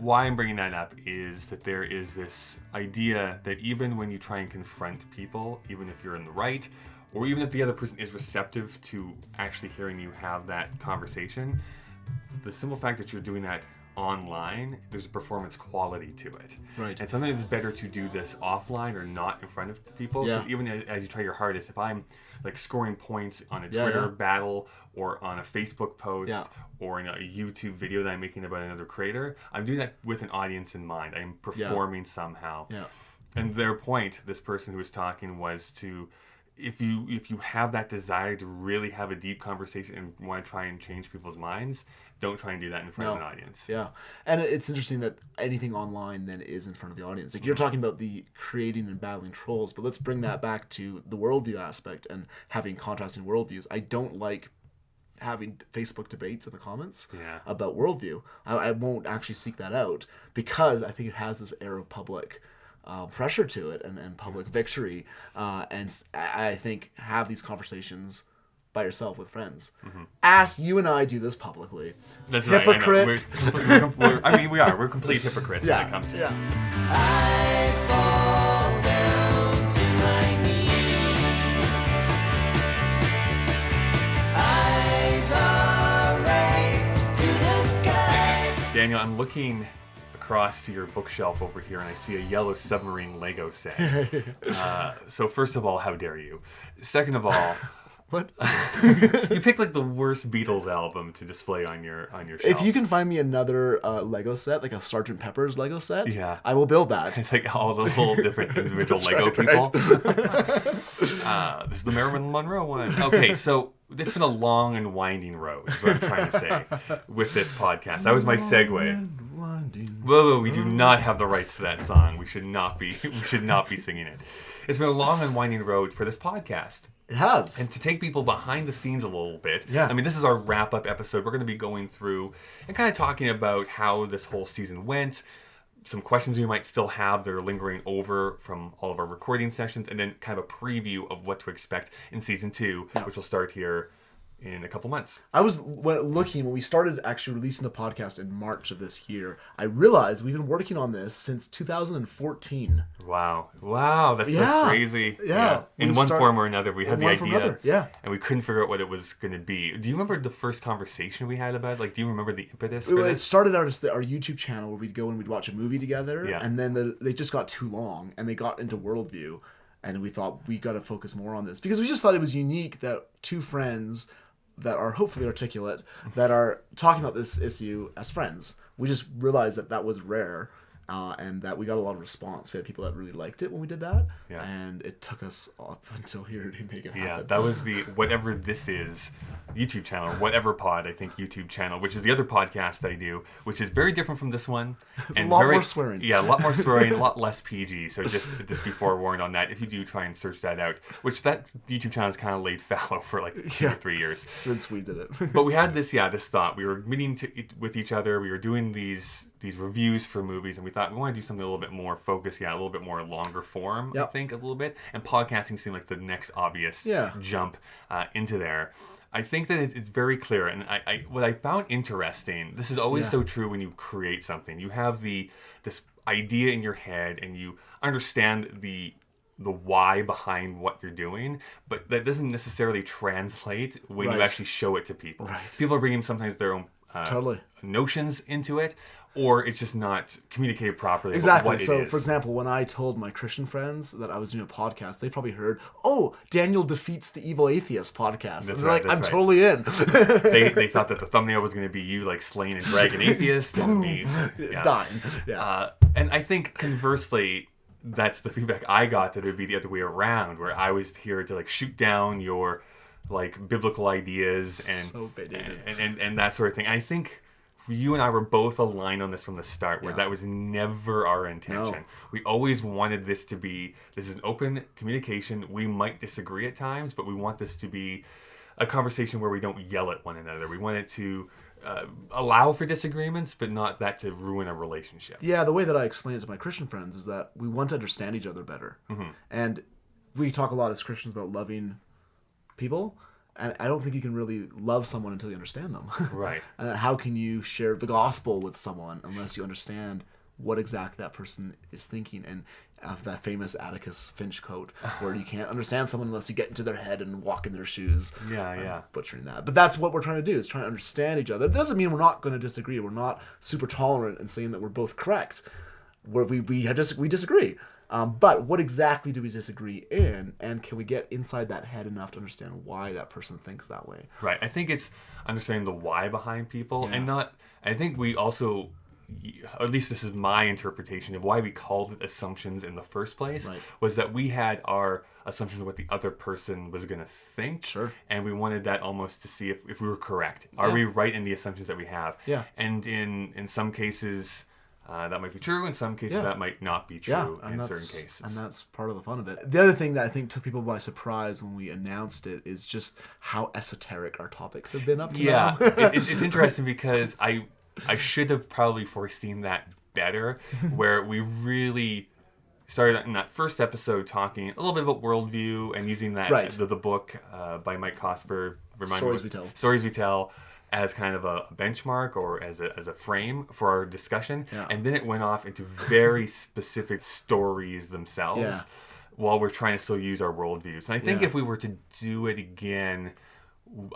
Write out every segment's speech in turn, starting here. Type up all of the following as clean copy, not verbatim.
why I'm bringing that up is that there is this idea that even when you try and confront people, even if you're in the right, or even if the other person is receptive to actually hearing you have that conversation, the simple fact that you're doing that online, there's a performance quality to it. Right. And sometimes it's better to do this offline or not in front of people. Because even as you try your hardest, if I'm like scoring points on a Twitter battle or on a Facebook post or in a YouTube video that I'm making about another creator, I'm doing that with an audience in mind. I'm performing somehow. Yeah. And their point, this person who was talking, was to, if you have that desire to really have a deep conversation and want to try and change people's minds, don't try and do that in front of an audience. Yeah. And it's interesting that anything online then is in front of the audience. Like, you're talking about the creating and battling trolls, but let's bring that back to the worldview aspect and having contrasting worldviews. I don't like having Facebook debates in the comments about worldview. I won't actually seek that out because I think it has this air of public pressure to it and public victory. And I think have these conversations by yourself with friends. Ask you and I do this publicly. That's Hypocrite. Right. We are. We're complete hypocrites when it comes to this. I fall down to my knees. Eyes are raised to the sky. Daniel, I'm looking across to your bookshelf over here and I see a Yellow Submarine Lego set. So first of all, how dare you? Second of all, what? You picked like the worst Beatles album to display on your shelf. If you can find me another Lego set, like a Sgt. Pepper's Lego set, I will build that. It's like all the little different individual Lego people. This is the Marilyn Monroe one. Okay, so it's been a long and winding road, is what I'm trying to say with this podcast. That was my segue. Whoa, we do not have the rights to that song. We should not be singing it. It's been a long and winding road for this podcast. It has. And to take people behind the scenes a little bit. Yeah. I mean, this is our wrap-up episode. We're going to be going through and kind of talking about how this whole season went, some questions we might still have that are lingering over from all of our recording sessions, and then kind of a preview of what to expect in season 2, which will start here in a couple months. I was looking, when we started actually releasing the podcast in March of this year, I realized we've been working on this since 2014. Wow, that's so crazy. Yeah. In one form or another, we had the idea. And we couldn't figure out what it was going to be. Do you remember the first conversation we had about it? Like, do you remember the impetus for this? It started out as our YouTube channel where we'd go and we'd watch a movie together. Yeah. And then they just got too long and they got into worldview. And we thought we got to focus more on this because we just thought it was unique that two friends that are hopefully articulate, that are talking about this issue as friends. We just realized that was rare, and that we got a lot of response. We had people that really liked it when we did that, and it took us up until here to make it happen. Yeah, that was the Whatever This Is YouTube channel, or Whatever Pod, I think, YouTube channel, which is the other podcast I do, which is very different from this one. It's a lot more swearing. Yeah, a lot more swearing, a lot less PG. So just be forewarned on that. If you do try and search that out, which that YouTube channel has kind of laid fallow for like 2 or 3 years. Since we did it. But we had this thought. We were meeting with each other. We were doing these reviews for movies, and we thought we want to do something a little bit more focused, a little bit more longer form, I think, a little bit. And podcasting seemed like the next obvious jump into there. I think that it's very clear, and what I found interesting, this is always so true when you create something. You have this idea in your head, and you understand the why behind what you're doing, but that doesn't necessarily translate when you actually show it to people. Right. People are bringing sometimes their own notions into it, or it's just not communicated properly. Exactly. So, for example, when I told my Christian friends that I was doing a podcast, they probably heard, "Oh, Daniel defeats the evil atheist podcast." And they're like, "I'm totally in." they thought that the thumbnail was going to be you like slaying a dragon atheist and me dying. Yeah. And I think conversely, that's the feedback I got, that it would be the other way around, where I was here to like shoot down your like biblical ideas and that sort of thing. I think you and I were both aligned on this from the start, where that was never our intention. No. We always wanted this to be, this is an open communication. We might disagree at times, but we want this to be a conversation where we don't yell at one another. We want it to allow for disagreements, but not that to ruin a relationship. Yeah, the way that I explain it to my Christian friends is that we want to understand each other better. Mm-hmm. And we talk a lot as Christians about loving people, And I don't think you can really love someone until you understand them. Right. How can you share the gospel with someone unless you understand what exactly that person is thinking? And that famous Atticus Finch quote, where you can't understand someone unless you get into their head and walk in their shoes. Yeah. I'm butchering that. But that's what we're trying to do, is trying to understand each other. It doesn't mean we're not going to disagree. We're not super tolerant and saying that we're both correct. Where we disagree. But what exactly do we disagree in? And can we get inside that head enough to understand why that person thinks that way? Right. I think it's understanding the why behind people, Yeah. and not. I think we also, or at least this is my interpretation of why we called it assumptions in the first place, Right. was that we had our assumptions of what the other person was going to think, Sure. and we wanted that almost to see if we were correct. Are Yeah. we right in the assumptions that we have? Yeah. And in some cases, that might be true. In some cases, Yeah. that might not be true in certain cases. And that's part of the fun of it. The other thing that I think took people by surprise when we announced it is just how esoteric our topics have been up to Yeah, now. it's interesting because I should have probably foreseen that better, where we really started in that first episode talking a little bit about worldview and using that Right. the book by Mike Cosper, Stories We Tell. Stories We Tell, as kind of a benchmark or as a frame for our discussion. Yeah. And then it went off into very specific stories themselves, Yeah. while we're trying to still use our worldviews. And I think Yeah. if we were to do it again,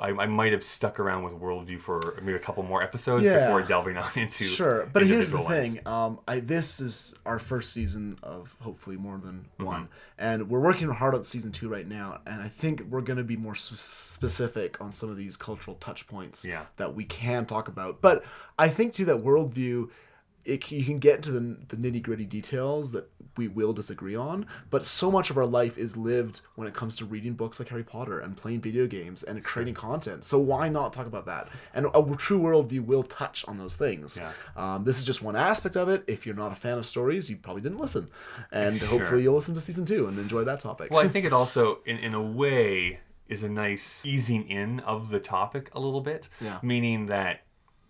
I might have stuck around with worldview for maybe a couple more episodes Yeah. before delving on into Sure, but here's the individual ones. thing. This is our first season of hopefully more than one, and we're working hard on season 2 right now. And I think we're going to be more specific on some of these cultural touch points Yeah. that we can talk about. But I think too that worldview, you can get into the nitty gritty details that we will disagree on, but so much of our life is lived when it comes to reading books like Harry Potter and playing video games and creating content. So why not talk about that? And a true worldview will touch on those things. Yeah. This is just one aspect of it. If you're not a fan of stories, you probably didn't listen. And hopefully you'll listen to season 2 and enjoy that topic. Well, I think it also, in a way, is a nice easing in of the topic a little bit. Yeah. Meaning that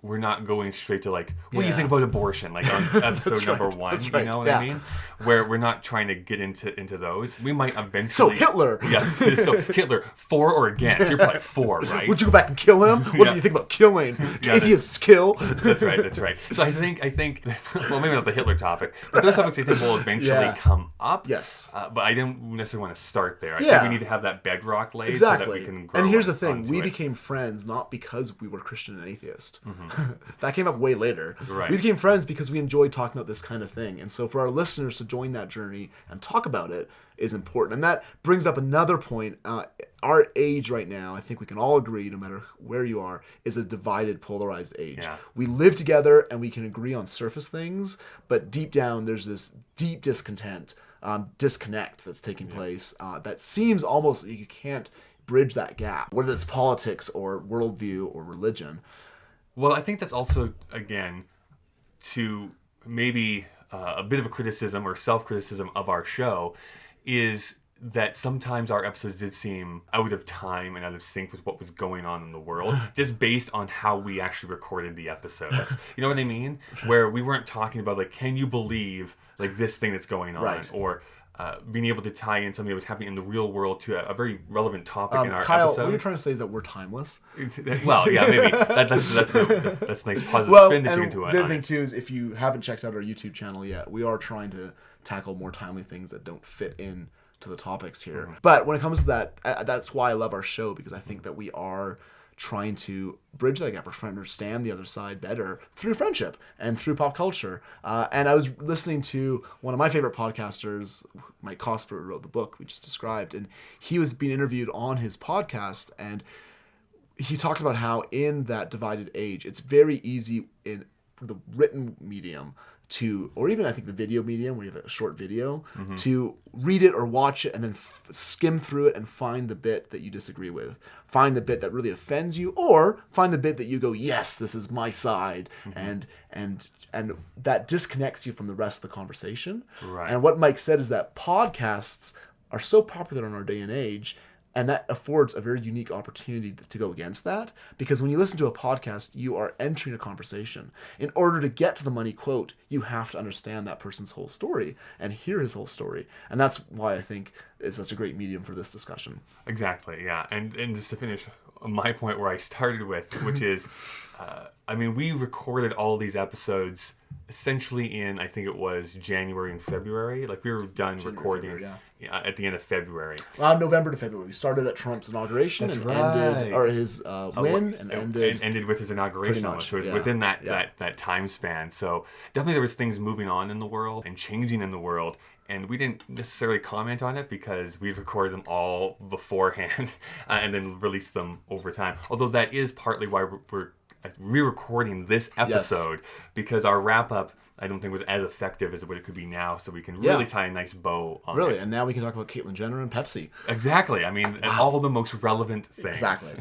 we're not going straight to like, what do you Yeah. think about abortion? Like on episode number right. 1, That's you right. know what Yeah. I mean? Where we're not trying to get into those. We might So eventually. Hitler! Yes. So Hitler, for or against? You're probably for, right? Would you go back and kill him? What Yeah. do you think about killing? Yeah, Atheists kill. That's right. So I think, well, maybe not the Hitler topic, but those topics I think will eventually Yeah. come up. Yes. But I don't necessarily want to start there. I Yeah. think we need to have that bedrock laid Exactly. so that we can grow. And here's the thing: onto we it. became friends not because we were Christian and atheist. That came up way later. Right. We became friends because we enjoyed talking about this kind of thing. And so for our listeners to join that journey and talk about it is important. And that brings up another point. Our age right now, I think we can all agree, no matter where you are, is a divided, polarized age. Yeah. We live together and we can agree on surface things, but deep down there's this deep discontent, disconnect that's taking place that seems almost like you can't bridge that gap, whether it's politics or worldview or religion. Well, I think that's also, again, to maybe a bit of a criticism or self-criticism of our show, is that sometimes our episodes did seem out of time and out of sync with what was going on in the world, just based on how we actually recorded the episodes. You know what I mean? Where we weren't talking about, like, can you believe, like, this thing that's going on? Right. Or being able to tie in something that was happening in the real world to a very relevant topic in our Kyle, episode. what you're trying to say is that we're timeless. Well, yeah, maybe. That's a nice positive Well, spin that you and can do the on other thing it. too is if you haven't checked out our YouTube channel yet, we are trying to tackle more timely things that don't fit in to the topics here. But when it comes to that, that's why I love our show, because I think that we are trying to bridge that gap. We're trying to understand the other side better through friendship and through pop culture. And I was listening to one of my favorite podcasters, Mike Cosper, who wrote the book we just described, and he was being interviewed on his podcast, and he talked about how in that divided age, it's very easy in the written medium to, or even I think the video medium, where you have a short video, to read it or watch it and then skim through it and find the bit that you disagree with, find the bit that really offends you, or find the bit that you go, yes, this is my side, and that disconnects you from the rest of the conversation. Right. And what Mike said is that podcasts are so popular in our day and age, And that affords a very unique opportunity to go against that, because when you listen to a podcast, you are entering a conversation. In order to get to the money quote, you have to understand that person's whole story and hear his whole story. And that's why I think it's such a great medium for this discussion. Exactly, yeah. And just to finish my point where I started with, which is, we recorded all these episodes essentially in, I think it was January and February. Like, we were done recording at the end of February. November to February. We started at Trump's inauguration ended, or his win, and ended with his inauguration. Much, so it was within that time span. So definitely there was things moving on in the world and changing in the world. And we didn't necessarily comment on it because we recorded them all beforehand and then released them over time. Although that is partly why we're re-recording this episode, because our wrap-up, I don't think, was as effective as what it could be now, so we can really tie a nice bow on it. And now we can talk about Caitlyn Jenner and Pepsi. Exactly. All the most relevant things. Exactly.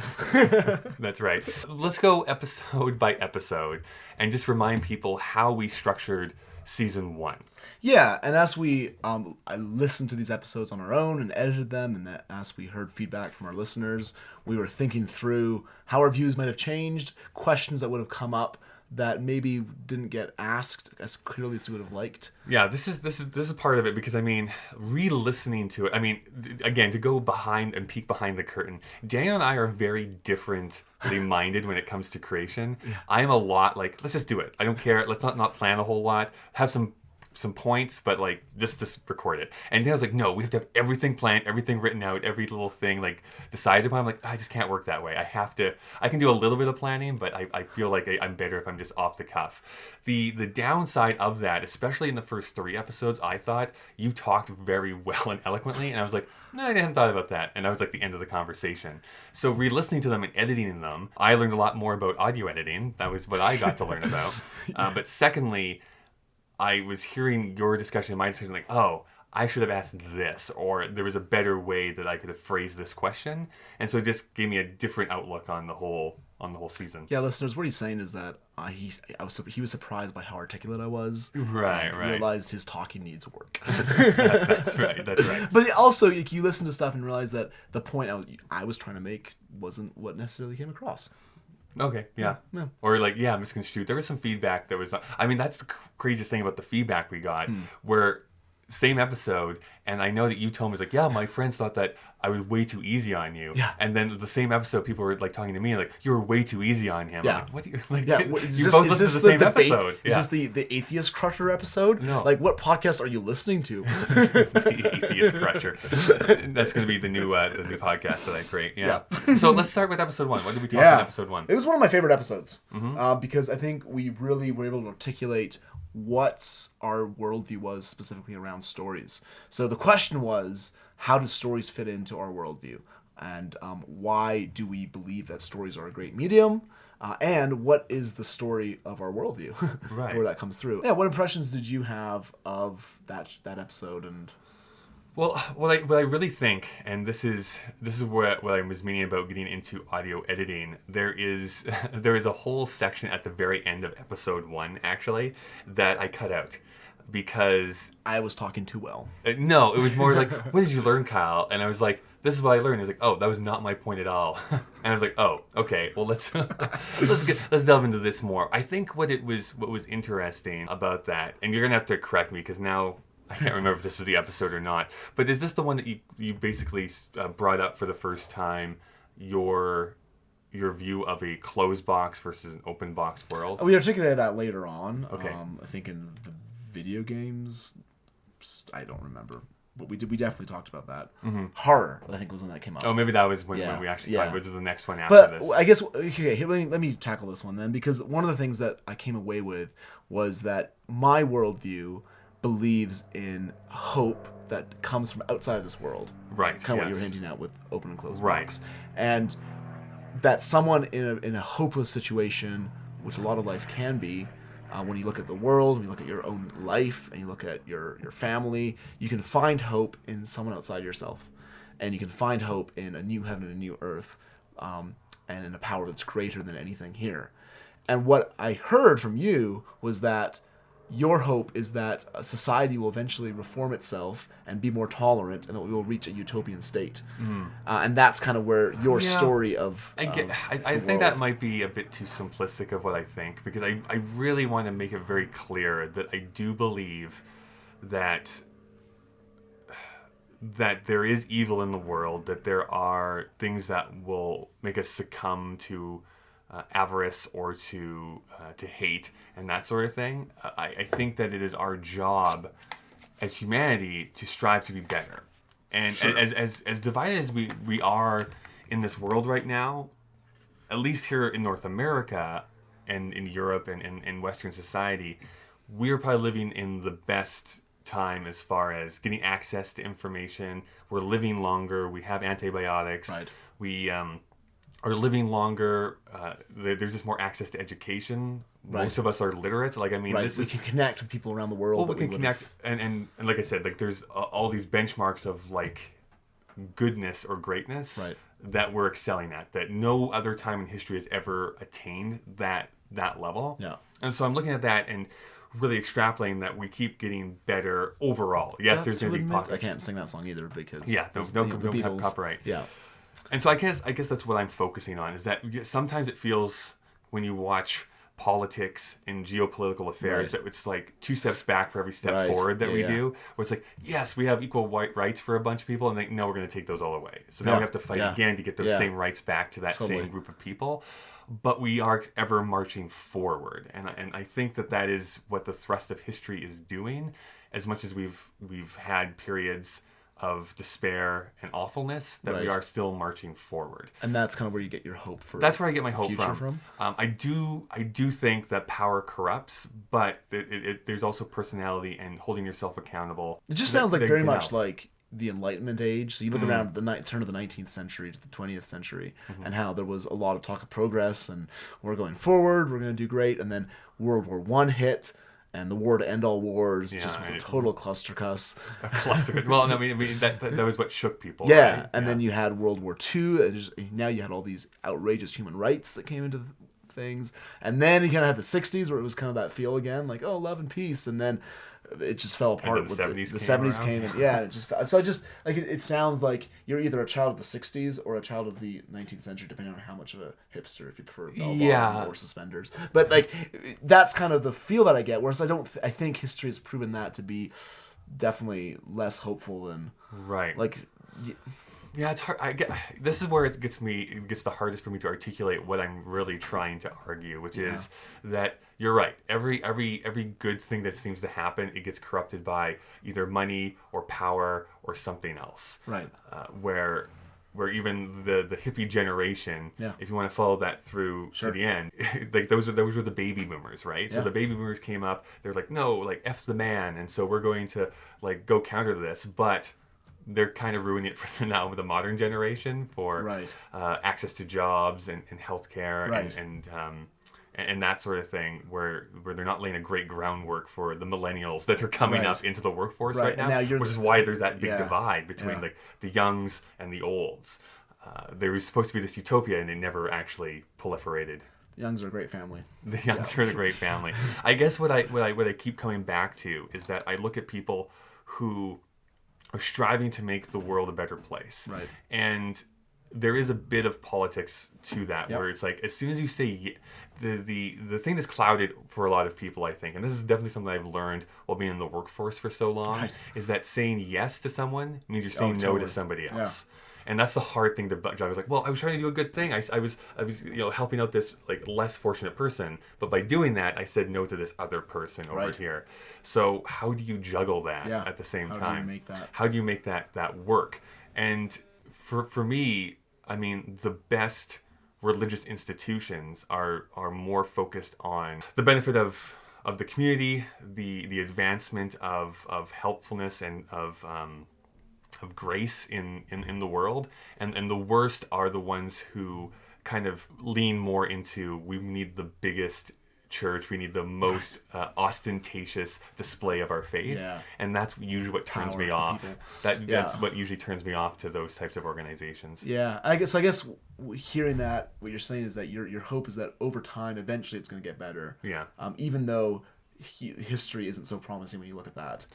That's right. Let's go episode by episode and just remind people how we structured Season 1. Yeah, and as I listened to these episodes on our own and edited them, and as we heard feedback from our listeners, we were thinking through how our views might have changed, questions that would have come up that maybe didn't get asked as clearly as we would have liked. Yeah, this is part of it, because re-listening to it, again, to go behind and peek behind the curtain, Daniel and I are very differently minded when it comes to creation. Yeah. I am a lot like, let's just do it. I don't care. Let's not plan a whole lot. Have some points, but just record it. And Daniel's like, no, we have to have everything planned, everything written out, every little thing decided upon. I'm like, I just can't work that way. I can do a little bit of planning, but I feel like I'm better if I'm just off the cuff. The downside of that, especially in the first 3 episodes, I thought you talked very well and eloquently, and I was like, no, I hadn't thought about that. And that was the end of the conversation. So re-listening to them and editing them, I learned a lot more about audio editing. That was what I got to learn about. But secondly, I was hearing your discussion and my discussion, like, oh, I should have asked this, or there was a better way that I could have phrased this question. And so it just gave me a different outlook on the whole season. Yeah, listeners, what he's saying is that he was surprised by how articulate I was. Right. Realized his talking needs work. That's right. But also, you listen to stuff and realize that the point I was trying to make wasn't what necessarily came across. Okay, yeah. Or misconstrued. There was some feedback that was... that's the craziest thing about the feedback we got, where same episode, and I know that you told me, my friends thought that I was way too easy on you. Yeah. And then the same episode, people were talking to me, you were way too easy on him. Yeah. I'm what do you... you both listened to the same episode. Is this the Atheist Crusher episode? No. What podcast are you listening to? The Atheist Crusher. That's going to be the new podcast that I create. Yeah. So let's start with episode 1. What did we talk about in episode 1? It was one of my favorite episodes, because I think we really were able to articulate what our worldview was specifically around stories. So the question was, how do stories fit into our worldview? And why do we believe that stories are a great medium? And what is the story of our worldview? Right. Where that comes through. Yeah, what impressions did you have of that episode? And well, what I really think, and this is what I was meaning about getting into audio editing. There is a whole section at the very end of episode 1, actually, that I cut out because I was talking too well. No, it was more like, what did you learn, Kyle? And I was like, this is what I learned. It was like, oh, that was not my point at all. And I was like, oh, okay. Well, let's delve into this more. I think what was interesting about that, and you're gonna have to correct me because now I can't remember if this was the episode or not, but is this the one that you basically brought up for the first time, your view of a closed box versus an open box world? We articulated that later on. Okay. I think in the video games, I don't remember, but we definitely talked about that. Mm-hmm. Horror, I think, was when that came up. Oh, maybe that was when we actually talked. Which is the next one after this. But I guess here, let me tackle this one then, because one of the things that I came away with was that my worldview believes in hope that comes from outside of this world. Right. Kind of what you were hinting at with open and closed right. box. And that someone in a hopeless situation, which a lot of life can be, when you look at the world, when you look at your own life, and you look at your family, you can find hope in someone outside yourself. And you can find hope in a new heaven and a new earth, and in a power that's greater than anything here. And what I heard from you was that your hope is that society will eventually reform itself and be more tolerant, and that we will reach a utopian state. And that's kind of where your story of I think that might be a bit too simplistic of what I think, because I really want to make it very clear that I do believe that there is evil in the world, that there are things that will make us succumb to avarice or to hate and that sort of thing. I think that it is our job as humanity to strive to be better. And as divided as we are in this world right now, at least here in North America and in Europe and in Western society, we're probably living in the best time as far as getting access to information. We're living longer. We have antibiotics. Right. We are living longer. There's just more access to education. Right. Most of us are literate. Like, I mean, we can connect with people around the world. Well, we can connect, and like I said, like there's all these benchmarks of like goodness or greatness that we're excelling at, that no other time in history has ever attained that level. Yeah. And so I'm looking at that and really extrapolating that we keep getting better overall. Yes, there's going to be pockets. I can't sing that song either because don't have copyright. Yeah. And so I guess that's what I'm focusing on, is that sometimes it feels when you watch politics and geopolitical affairs that it's like 2 steps back for every step forward that we do, where it's like, yes, we have equal rights for a bunch of people, and like, no, we're going to take those all away. So now we have to fight again to get those same rights back to that same group of people. But we are ever marching forward, and I think that is what the thrust of history is doing. As much as we've had periods of despair and awfulness, that we are still marching forward. And that's kind of where you get your hope for. That's where I get my hope from. I do think that power corrupts, but there's also personality and holding yourself accountable. It just sounds like very much like the Enlightenment age. So you look around the turn of the 19th century to the 20th century, and how there was a lot of talk of progress and we're going forward, we're going to do great, and then World War I hit. And the war to end all wars just was a total clustercuss. Well, I mean that was what shook people. Yeah, right? And then you had World War II, and now you had all these outrageous human rights that came into things. And then you kind of had the 60s, where it was kind of that feel again, like, oh, love and peace. And then it just fell apart. And then the 70s the 70s came in. Yeah, and it just so I just like it sounds like you're either a child of the 60s or a child of the 19th century, depending on how much of a hipster, if you prefer bell bottom or suspenders. But like that's kind of the feel that I get. Whereas I think history has proven that to be definitely less hopeful than like. Yeah, it's hard. This is where it gets the hardest for me to articulate what I'm really trying to argue, which is that you're right. Every good thing that seems to happen, it gets corrupted by either money or power or something else. Right. Where even the hippie generation, if you want to follow that through to the end, like those were the baby boomers, right? So the baby boomers came up. They're like, no, like F's the man, and so we're going to like go counter this, but they're kind of ruining it for now with the modern generation for access to jobs and healthcare and that sort of thing, where they're not laying a great groundwork for the millennials that are coming up into the workforce right now, which is why there's that big divide between like the youngs and the olds. There was supposed to be this utopia, and it never actually proliferated. Youngs are a great family. The youngs are the great family. I guess what I keep coming back to is that I look at people who are striving to make the world a better place. Right. And there is a bit of politics to that, where it's like, as soon as you say the thing that's clouded for a lot of people, I think, and this is definitely something I've learned while being in the workforce for so long, is that saying yes to someone means you're saying no to somebody else. Yeah. And that's the hard thing to juggle. I was like, well, I was trying to do a good thing. I was helping out this like less fortunate person, but by doing that, I said no to this other person over here. So how do you juggle that at the same time? How do you make that work? And for me, I mean, the best religious institutions are more focused on the benefit of the community, the advancement of helpfulness and of grace in the world, and the worst are the ones who kind of lean more into, we need the biggest church, we need the most ostentatious display of our faith, and that's usually what turns me off. That's what usually turns me off to those types of organizations. I guess hearing that, what you're saying is that your hope is that over time, eventually, it's going to get better. Even though history isn't so promising when you look at that.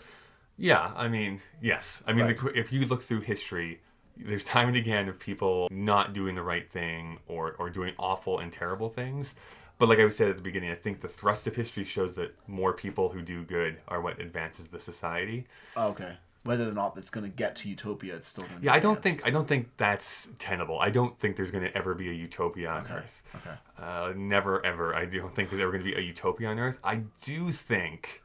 Yeah, I mean, yes. I mean, Right. if you look through history, there's time and again of people not doing the right thing or doing awful and terrible things. But like I said at the beginning, I think the thrust of history shows that more people who do good are what advances the society. Okay. Whether or not it's going to get to utopia, it's still going to be Yeah, I advanced. don't think that's tenable. I don't think there's going to ever be a utopia on Earth. Okay. Never ever. I don't think there's ever going to be a utopia on Earth. I do think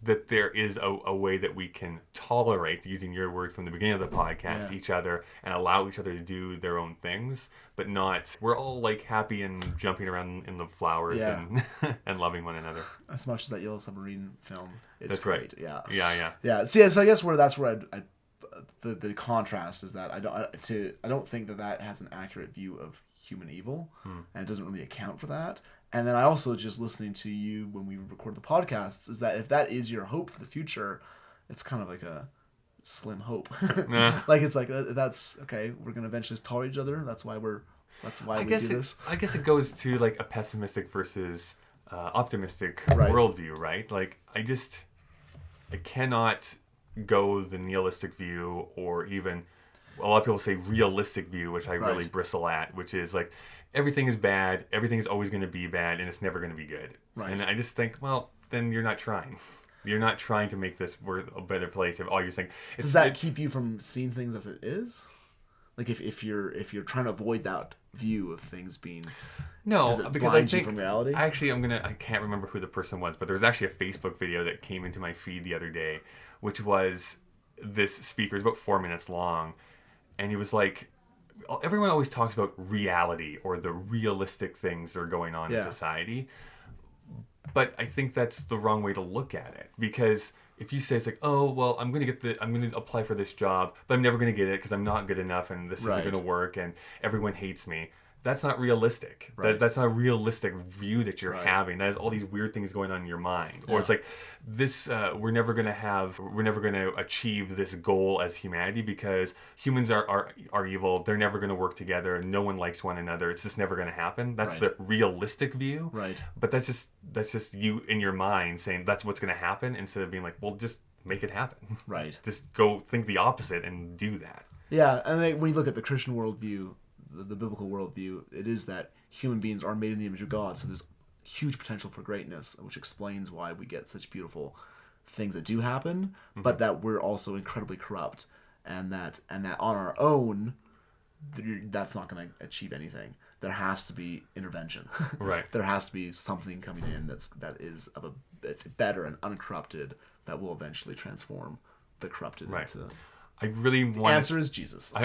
that there is a way that we can tolerate, using your word from the beginning of the podcast, Yeah. each other and allow each other to do their own things, but not, we're all like happy and jumping around in the flowers Yeah. and loving one another. As much as that Yellow Submarine film is That's great. right. Yeah. Yeah. Yeah. So I guess that's where the contrast is that I don't think that has an accurate view of human evil, and it doesn't really account for that. And then I also, just listening to you when we record the podcasts, is that if that is your hope for the future, it's kind of like a slim hope. Like it's like that's okay. We're gonna eventually tolerate each other. That's why we do this. I guess it goes to like a pessimistic versus optimistic Right. worldview, right? Like I cannot go the nihilistic view, or even a lot of people say realistic view, which I really Right. bristle at, which is like everything is bad, everything is always going to be bad, and it's never going to be good. Right. And I just think, well, then you're not trying. You're not trying to make this world a better place. If all you're saying, Does that keep you from seeing things as it is? Like if you're trying to avoid that view of things being No, does it because I blind you think from reality? actually I can't remember who the person was, but there was actually a Facebook video that came into my feed the other day, which was this speaker, it's about 4 minutes long, and he was like, everyone always talks about reality or the realistic things that are going on in Yeah. society, but I think that's the wrong way to look at it, because if you say it's like, oh well, I'm going to apply for this job, but I'm never going to get it because I'm not good enough and this Right. isn't going to work and everyone hates me. That's not realistic. Right. That's not a realistic view that you're Right. having. That has all these weird things going on in your mind. Or it's like this: we're never going to achieve this goal as humanity because humans are evil. They're never going to work together. No one likes one another. It's just never going to happen. That's Right. the realistic view. Right. But that's just you in your mind saying that's what's going to happen, instead of being like, well, just make it happen. Right. Just go think the opposite and do that. Yeah, and then when you look at the Christian worldview, the biblical worldview, it is that human beings are made in the image of God, so there's huge potential for greatness, which explains why we get such beautiful things that do happen, but that we're also incredibly corrupt, and that on our own, that's not going to achieve anything. There has to be intervention. Right. There has to be something coming in that's better and uncorrupted, that will eventually transform the corrupted Right. into. I really want. The answer is Jesus. I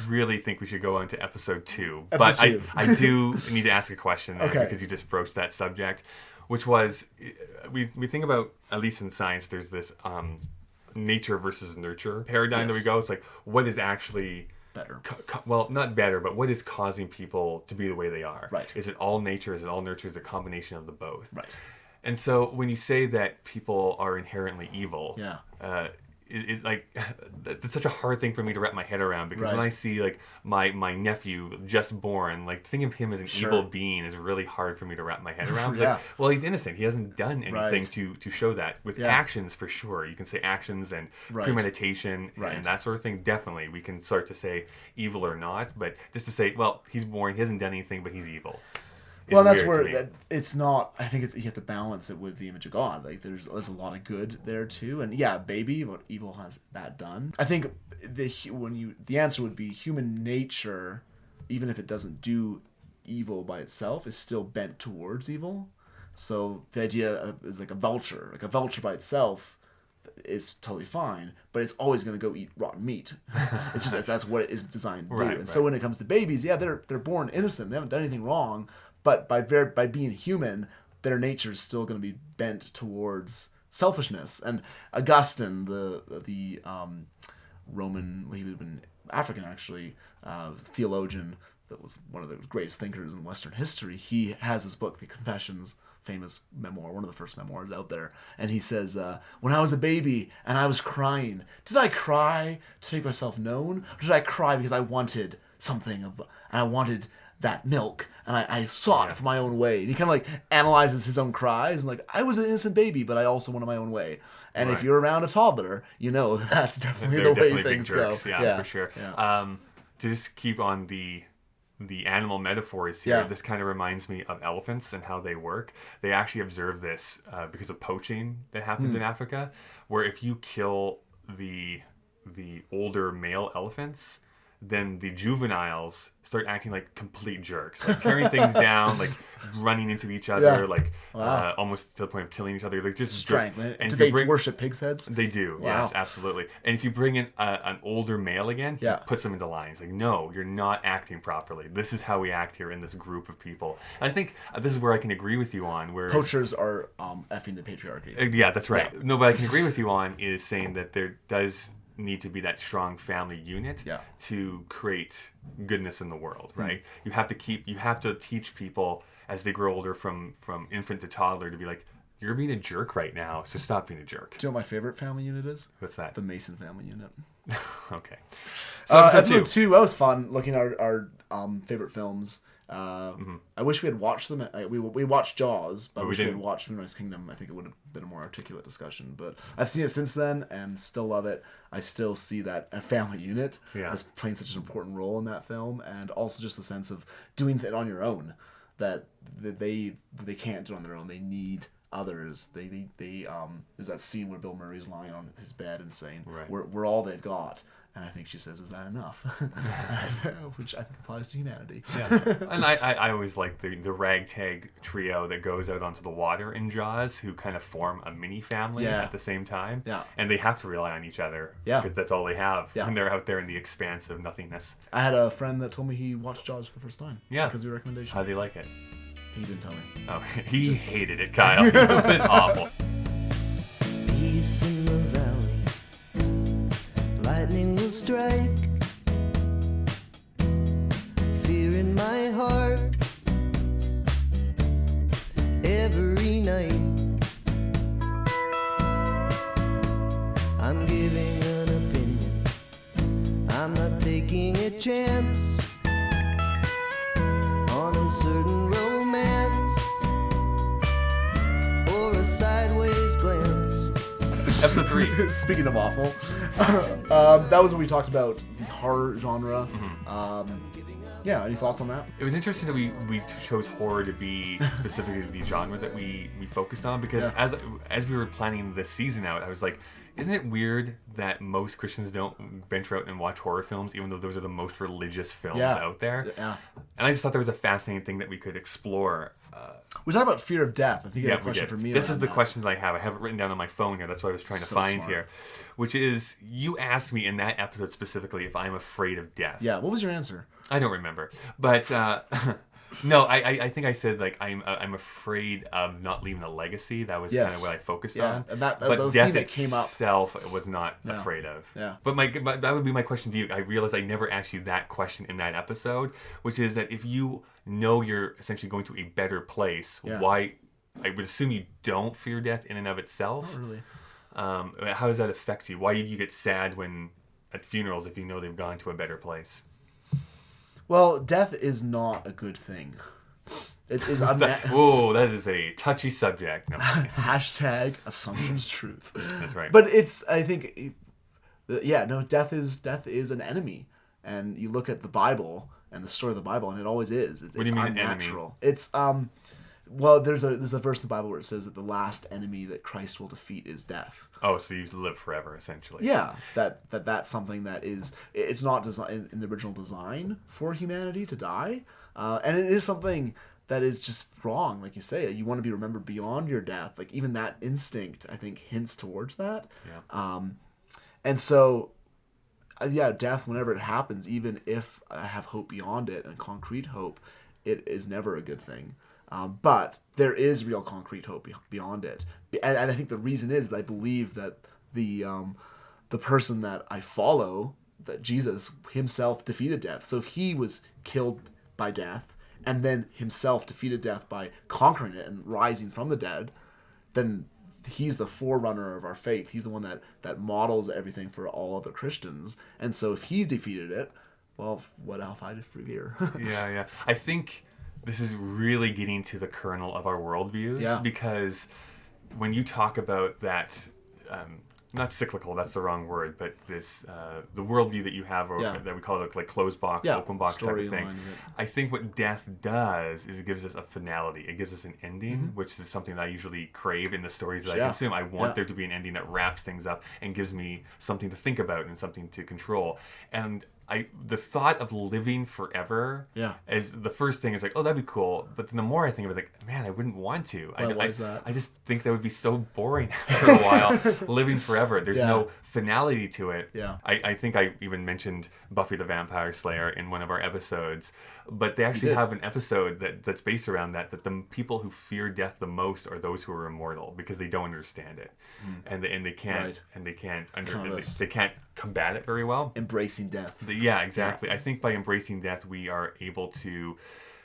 really think we should go on to episode 2. Episode But 2. I do need to ask a question there, Okay. because you just broached that subject, which was, we think about, at least in science, there's this nature versus nurture paradigm that we Yes. go. It's like, what is actually Better. well, not better, but what is causing people to be the way they are? Right. Is it all nature? Is it all nurture? Is it a combination of the both? Right. And so when you say that people are inherently evil, Yeah. it's like, that's such a hard thing for me to wrap my head around, because when Right. I see like my nephew just born, like thinking of him as an Sure. evil being is really hard for me to wrap my head around. It's Yeah. like, well, he's innocent. He hasn't done anything Right. to show that. With Yeah. actions, for sure, you can say actions and Right. premeditation Right. and that sort of thing. Definitely, we can start to say evil or not. But just to say, well, he's born, he hasn't done anything, but he's evil. is Well, that's weird to where me. it's not. I think you have to balance it with the image of God. Like there's a lot of good there too, and yeah, baby, what evil has that done? I think the answer would be human nature, even if it doesn't do evil by itself, is still bent towards evil. So the idea is like a vulture. Like a vulture by itself is totally fine, but it's always going to go eat rotten meat. It's just that's what it is designed to do. Right, and so when it comes to babies, yeah, they're born innocent. They haven't done anything wrong. But by being human, their nature is still going to be bent towards selfishness. And Augustine, the Roman, he would have been African actually, theologian that was one of the greatest thinkers in Western history. He has this book, The Confessions, famous memoir, one of the first memoirs out there. And he says, when I was a baby and I was crying, did I cry to make myself known? Or did I cry because I wanted something and I wanted that milk, and I sought for my own way. And he kind of like analyzes his own cries, and like, I was an innocent baby, but I also wanted my own way. And if you're around a toddler, you know that's definitely the way things go. Yeah, for sure. Yeah. To just keep on the animal metaphors here, this kind of reminds me of elephants and how they work. They actually observe this because of poaching that happens in Africa, where if you kill the older male elephants, then the juveniles start acting like complete jerks, like tearing things down, like running into each other, like almost to the point of killing each other. Like just strength. And do they worship pigs' heads? They do. Wow. Yes, absolutely. And if you bring in an older male again, he puts them into lines. Like, no, you're not acting properly. This is how we act here in this group of people. And I think this is where I can agree with you on. Where poachers are effing the patriarchy. Yeah, that's right. No, but I can agree with you on is saying that there does need to be that strong family unit to create goodness in the world, right? You have to teach people as they grow older from infant to toddler to be like, you're being a jerk right now, so stop being a jerk. Do you know what my favorite family unit is? What's that? The Mason family unit. Okay. So episode 2, that was fun, looking at our favorite films. I wish we had watched them. We watched Jaws, but I wish we had watched Moonrise Kingdom. I think it would have been a more articulate discussion. But I've seen it since then and still love it. I still see that a family unit as playing such an important role in that film, and also just the sense of doing it on your own. That they can't do it on their own. They need others. They there's that scene where Bill Murray's lying on his bed and saying, "We're all they've got." And I think she says, "Is that enough?" Which I think applies to humanity. Yeah, and I always like the ragtag trio that goes out onto the water in Jaws, who kind of form a mini family at the same time. Yeah, and they have to rely on each other. Because that's all they have. Yeah, when they're out there in the expanse of nothingness. I had a friend that told me he watched Jaws for the first time. Yeah, because of your recommendation. How'd he like it? He didn't tell me. Oh, he hated it, Kyle. It was awful. Peace in the valley, lightning will strike. Fear in my heart every night. I'm giving an opinion. I'm not taking a chance on uncertain romance or a sideways glance. Episode 3. Speaking of awful, that was when we talked about the horror genre. Yeah, any thoughts on that? It was interesting that we chose horror to be specifically the genre that we focused on, because as we were planning this season out, I was like, isn't it weird that most Christians don't venture out and watch horror films, even though those are the most religious films out there? Yeah. And I just thought there was a fascinating thing that we could explore. We talked about fear of death. I think you had a question for me. This is the question that I have. I have it written down on my phone here. That's what I was trying to find here. Which is, you asked me in that episode specifically if I'm afraid of death. Yeah, what was your answer? I don't remember. But no, I think I said like I'm afraid of not leaving a legacy. That was kind of what I focused on. And that but was death that came up. itself I was not afraid of. Yeah. But that would be my question to you. I realized I never asked you that question in that episode, which is that if you know you're essentially going to a better place, why? I would assume you don't fear death in and of itself. Not really. How does that affect you? Why do you get sad when at funerals if you know they've gone to a better place? Well, death is not a good thing. It is whoa, that is a touchy subject. No. Hashtag assumptions truth. That's right. But it's, I think, death is an enemy. And you look at the Bible and the story of the Bible, and it always is. It's what do you mean unnatural. It's well, there's a verse in the Bible where it says that the last enemy that Christ will defeat is death. Oh, so you live forever, essentially. Yeah, that's something that is, it's not in the original design for humanity to die, and it is something that is just wrong. Like you say, you want to be remembered beyond your death. Like even that instinct, I think, hints towards that. Yeah. And so, death, whenever it happens, even if I have hope beyond it and concrete hope, it is never a good thing. But there is real concrete hope beyond it, and I think the reason is I believe that the person that I follow, that Jesus himself defeated death. So if he was killed by death and then himself defeated death by conquering it and rising from the dead, then he's the forerunner of our faith. He's the one that models everything for all other Christians. And so if he defeated it, well, what else I did for here? Yeah. I think this is really getting to the kernel of our worldviews because when you talk about that, not cyclical, that's the wrong word, but this the worldview that you have, or that we call it like closed box, open box type of thing. I think what death does is it gives us a finality. It gives us an ending, which is something that I usually crave in the stories that I consume. I want there to be an ending that wraps things up and gives me something to think about and something to control. And the thought of living forever is the first thing is like, oh, that'd be cool. But then the more I think of it, like, man, I wouldn't want to. Why is that? I just think that would be so boring for a while, living forever. There's no finality to it. Yeah. I think I even mentioned Buffy the Vampire Slayer in one of our episodes, but they actually have an episode that's based around that the people who fear death the most are those who are immortal because they don't understand it, and they can't they can't combat it very well. Embracing death. Yeah, exactly. I think by embracing death, we are able to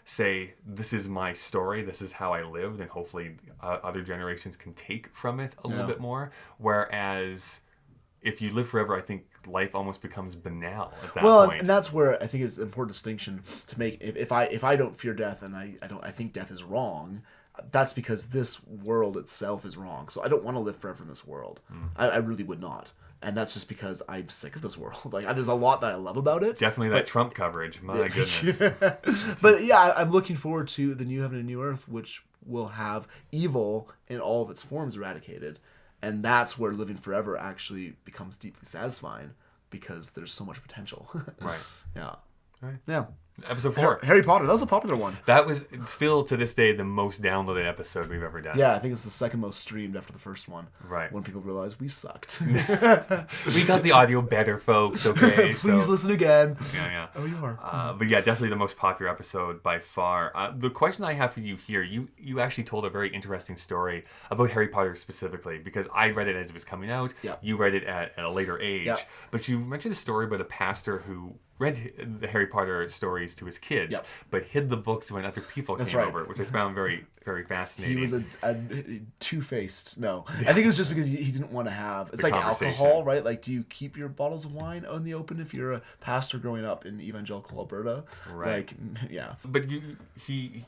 say, this is my story, this is how I lived, and hopefully other generations can take from it a little bit more. Whereas if you live forever, I think life almost becomes banal at that point. Well, and that's where I think it's an important distinction to make. If I don't fear death and I think death is wrong, that's because this world itself is wrong. So I don't want to live forever in this world. I really would not. And that's just because I'm sick of this world. Like, there's a lot that I love about it. Definitely that Trump coverage. My goodness. But yeah, I'm looking forward to the new heaven and new earth, which will have evil in all of its forms eradicated. And that's where living forever actually becomes deeply satisfying because there's so much potential. Right. Yeah. Right. Yeah. Episode 4. Harry Potter. That was a popular one. That was still to this day the most downloaded episode we've ever done. Yeah, I think it's the second most streamed after the first one. Right. When people realized we sucked. We got the audio better, folks. Okay. Please listen again. Yeah. Oh, you are. But yeah, definitely the most popular episode by far. The question I have for you here, you actually told a very interesting story about Harry Potter specifically because I read it as it was coming out. Yeah. You read it at a later age. Yeah. But you mentioned a story about a pastor who read the Harry Potter stories to his kids, but hid the books when other people came over, which I found very, very fascinating. He was a two-faced. No, I think it was just because he didn't want to have. It's like alcohol, right? Like, do you keep your bottles of wine on the open if you're a pastor growing up in evangelical Alberta? Right. Like, yeah. But he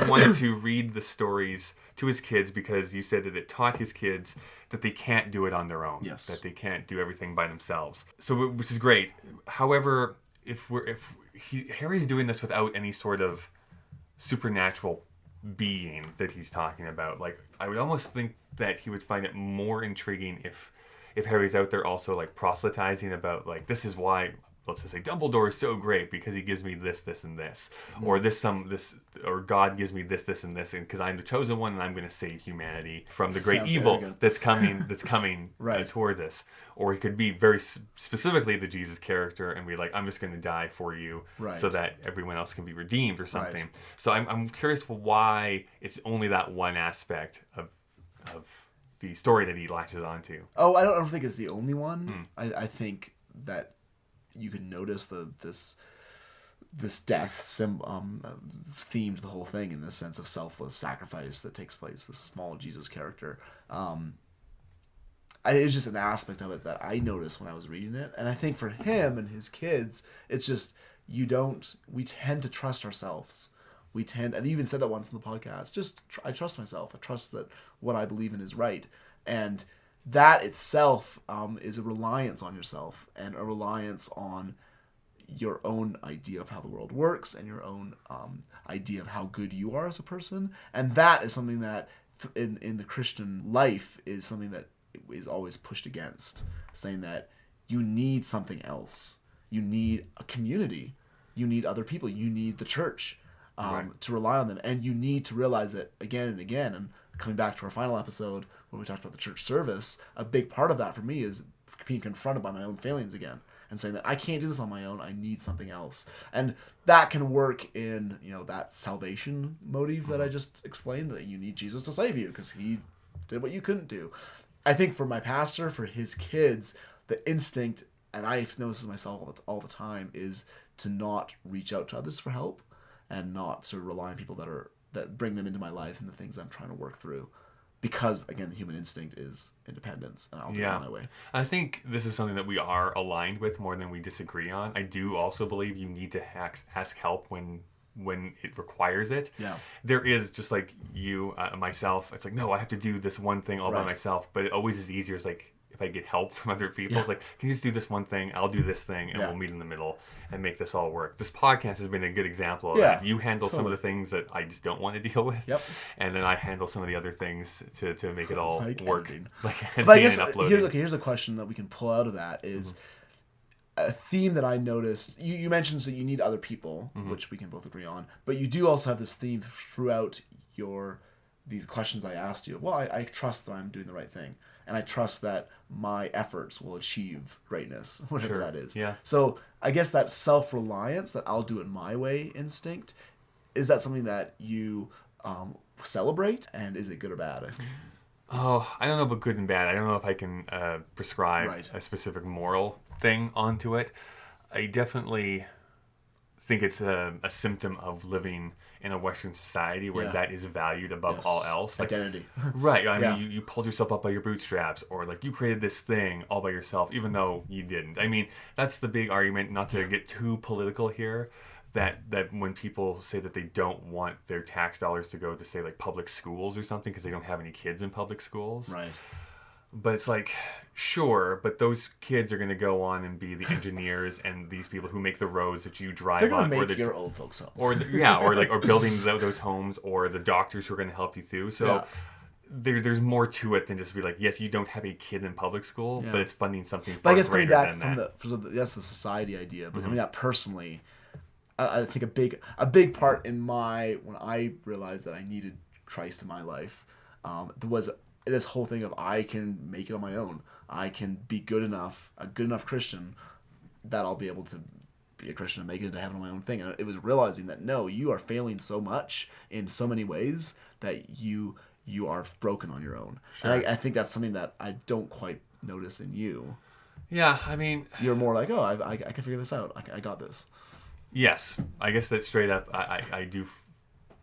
wanted to read the stories to his kids because you said that it taught his kids that they can't do it on their own. Yes. That they can't do everything by themselves. So, which is great. However, if Harry's doing this without any sort of supernatural being that he's talking about, like, I would almost think that he would find it more intriguing if Harry's out there also like proselytizing about like, this is why, let's just say Dumbledore is so great because he gives me this, this, and this, or this, or God gives me this, this, and this, and because I'm the chosen one and I'm going to save humanity from the great evil arrogant. that's coming Right. towards us. Or he could be very specifically the Jesus character and be like, I'm just going to die for you so that everyone else can be redeemed or something. Right. So I'm curious why it's only that one aspect of the story that he latches onto. Oh, I don't think it's the only one. I think that you can notice this death themed the whole thing in this sense of selfless sacrifice that takes place. This small Jesus character. It's just an aspect of it that I noticed when I was reading it, and I think for him and his kids, it's just we tend to trust ourselves. And you even said that once in the podcast. I trust myself. I trust that what I believe in is right, and that itself is a reliance on yourself and a reliance on your own idea of how the world works and your own idea of how good you are as a person. And that is something that in the Christian life is something that is always pushed against, saying that you need something else. You need a community. You need other people. You need the church to rely on them. And you need to realize that again and again, and coming back to our final episode when we talked about the church service, a big part of that for me is being confronted by my own failings again and saying that I can't do this on my own. I need something else. And that can work in, that salvation motive that I just explained, that you need Jesus to save you because he did what you couldn't do. I think for my pastor, for his kids, the instinct, and I've noticed this myself all the time, is to not reach out to others for help and not to rely on people that bring them into my life and the things I'm trying to work through. because again, the human instinct is independence, and I'll do it my way. I think this is something that we are aligned with more than we disagree on. I do also believe you need to ask help when it requires it. Yeah. There is, just like you, myself, it's like, no, I have to do this one thing all by myself, but it always is easier. It's like, if I get help from other people, it's like, can you just do this one thing? I'll do this thing, and we'll meet in the middle and make this all work. This podcast has been a good example of that. You handle some of the things that I just don't want to deal with, and then I handle some of the other things to make it all work. But I guess here's a question that we can pull out of that is a theme that I noticed. You mentioned that you need other people, which we can both agree on, but you do also have this theme throughout these questions I asked you. Well, I trust that I'm doing the right thing. And I trust that my efforts will achieve greatness, whatever that is. Yeah. So I guess that self-reliance, that I'll do it my way instinct, is that something that you celebrate? And is it good or bad? Oh, I don't know about good and bad. I don't know if I can prescribe a specific moral thing onto it. I definitely think it's a symptom of living in a Western society where that is valued above all else. Like, identity. Right. I mean, you pulled yourself up by your bootstraps, or like you created this thing all by yourself, even though you didn't. I mean, that's the big argument, not to get too political here, that when people say that they don't want their tax dollars to go to, say, like public schools or something because they don't have any kids in public schools. Right. But it's like, sure, but those kids are going to go on and be the engineers and these people who make the roads that you drive on. They're going to make your old folks home. Or building those homes, or the doctors who are going to help you through. So there's more to it than just be like, yes, you don't have a kid in public school, but it's funding something far greater than that. But I guess coming back that's the society idea. But coming back personally, I think a big part in when I realized that I needed Christ in my life, was this whole thing of I can make it on my own. I can be a good enough Christian that I'll be able to be a Christian and make it into heaven on my own thing. And it was realizing that no, you are failing so much in so many ways that you are broken on your own. Sure. And I think that's something that I don't quite notice in you. Yeah, I mean, you're more like, oh, I can figure this out. I got this. Yes, I guess that's straight up. I do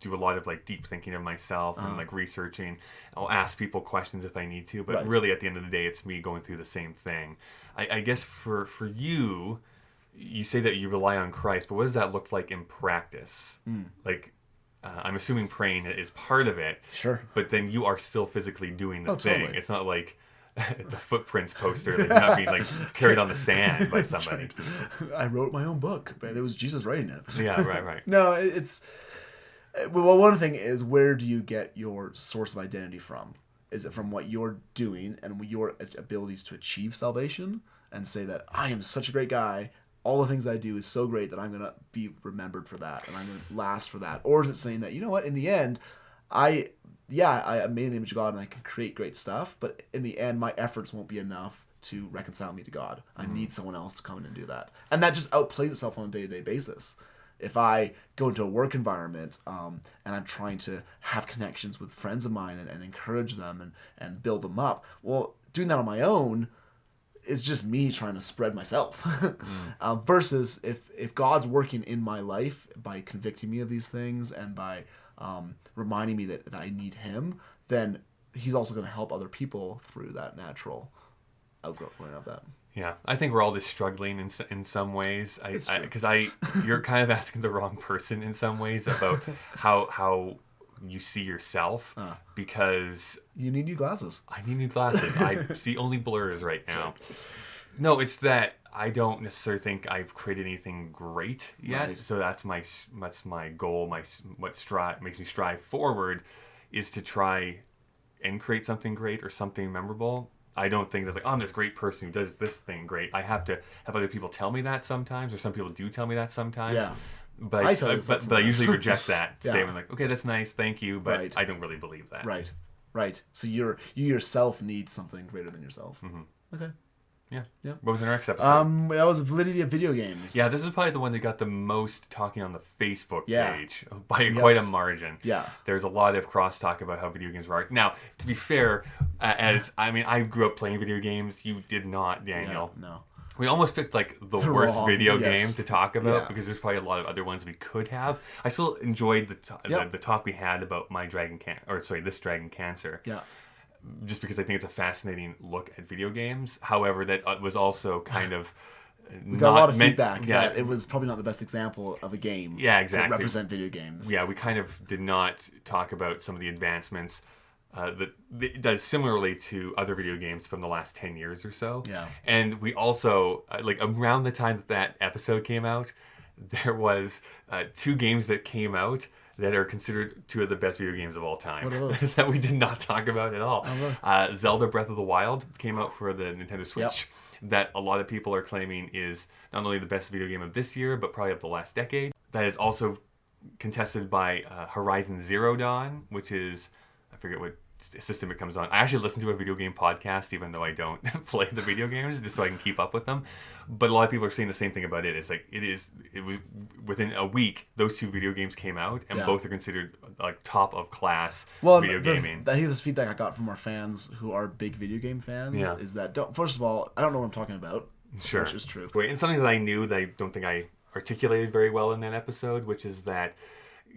a lot of like deep thinking of myself and like researching. I'll ask people questions if I need to, but really at the end of the day, it's me going through the same thing. I guess for you, you say that you rely on Christ, but what does that look like in practice? Like, I'm assuming praying is part of it. Sure. But then you are still physically doing the thing. Totally. It's not like the footprints poster that's not being like carried on the sand by somebody. Right. I wrote my own book, but it was Jesus writing it. Yeah, right. No, it's... Well, one thing is, where do you get your source of identity from? Is it from what you're doing and your abilities to achieve salvation and say that I am such a great guy, all the things I do is so great that I'm going to be remembered for that and I'm going to last for that? Or is it saying that, you know what, in the end, I am made in the image of God and I can create great stuff, but in the end, my efforts won't be enough to reconcile me to God. I need someone else to come in and do that. And that just outplays itself on a day-to-day basis. If I go into a work environment and I'm trying to have connections with friends of mine and encourage them and build them up, well, doing that on my own is just me trying to spread myself. Versus if God's working in my life by convicting me of these things and by reminding me that I need Him, then He's also going to help other people through that natural outgrowing of that. Yeah, I think we're all just struggling in some ways. Because you're kind of asking the wrong person in some ways about how you see yourself, because you need new glasses. I need new glasses. I see only blurs right now. Right. No, it's that I don't necessarily think I've created anything great yet. Right. So that's my goal. What makes me strive forward is to try and create something great or something memorable. I don't think that's like, I'm this great person who does this thing great. I have to have other people tell me that sometimes, or some people do tell me that sometimes. Yeah. But I usually reject that statement. Like, okay, that's nice, thank you, but I don't really believe that. Right. So you yourself need something greater than yourself. Mm-hmm. Okay. Yeah. What was the next episode? That was validity of video games. Yeah, this is probably the one that got the most talking on the Facebook page by quite a margin. Yeah. There's a lot of crosstalk about how video games work. Now, to be fair, I grew up playing video games. You did not, Daniel. Yeah, no. We almost picked like the worst video game to talk about because there's probably a lot of other ones we could have. I still enjoyed the talk we had about this Dragon Cancer. Yeah. just because I think it's a fascinating look at video games. However, that was also kind of we got a lot of feedback that it was probably not the best example of a game. Yeah, exactly. To represent video games. Yeah, we kind of did not talk about some of the advancements that does similarly to other video games from the last 10 years or so. Yeah. And we also, like around the time that episode came out, there was 2 games that came out that are considered 2 of the best video games of all time. What are those? That we did not talk about at all. Oh, Zelda Breath of the Wild came out for the Nintendo Switch. Yep. That a lot of people are claiming is not only the best video game of this year, but probably of the last decade. That is also contested by Horizon Zero Dawn, which is, I forget what system it comes on. I actually listen to a video game podcast, even though I don't play the video games, just so I can keep up with them. But a lot of people are saying the same thing about it. It's like it was within a week those 2 video games came out, and both are considered like top of class video gaming. I think this feedback I got from our fans who are big video game fans is that first of all, I don't know what I'm talking about. Sure, which is true. Wait, and something that I knew that I don't think I articulated very well in that episode, which is that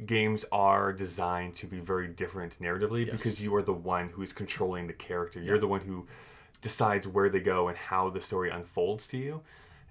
games are designed to be very different narratively because you are the one who is controlling the character. You're the one who decides where they go and how the story unfolds to you.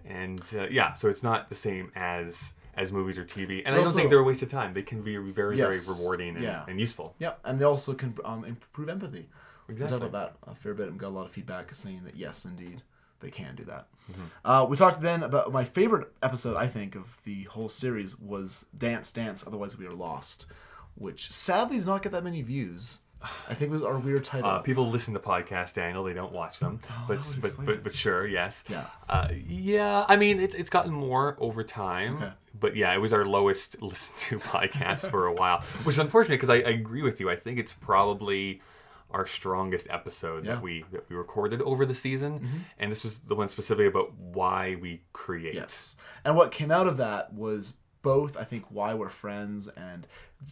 And so it's not the same as movies or TV. And I don't think they're a waste of time. They can be very, very rewarding and useful. Yeah, and they also can improve empathy. Exactly. We talked about that a fair bit and got a lot of feedback saying that yes, indeed, they can do that. Mm-hmm. We talked then about my favorite episode, I think, of the whole series was Dance, Dance, Otherwise We Are Lost, which sadly did not get that many views. I think it was our weird title. People listen to podcasts, Daniel. They don't watch them, but sure, yes. Yeah. I mean, it's gotten more over time. Okay. But yeah, it was our lowest listened to podcast for a while, which is unfortunate because I agree with you. I think it's probably our strongest episode that we recorded over the season, and this was the one specifically about why we create. Yes, and what came out of that was both, I think, why we're friends and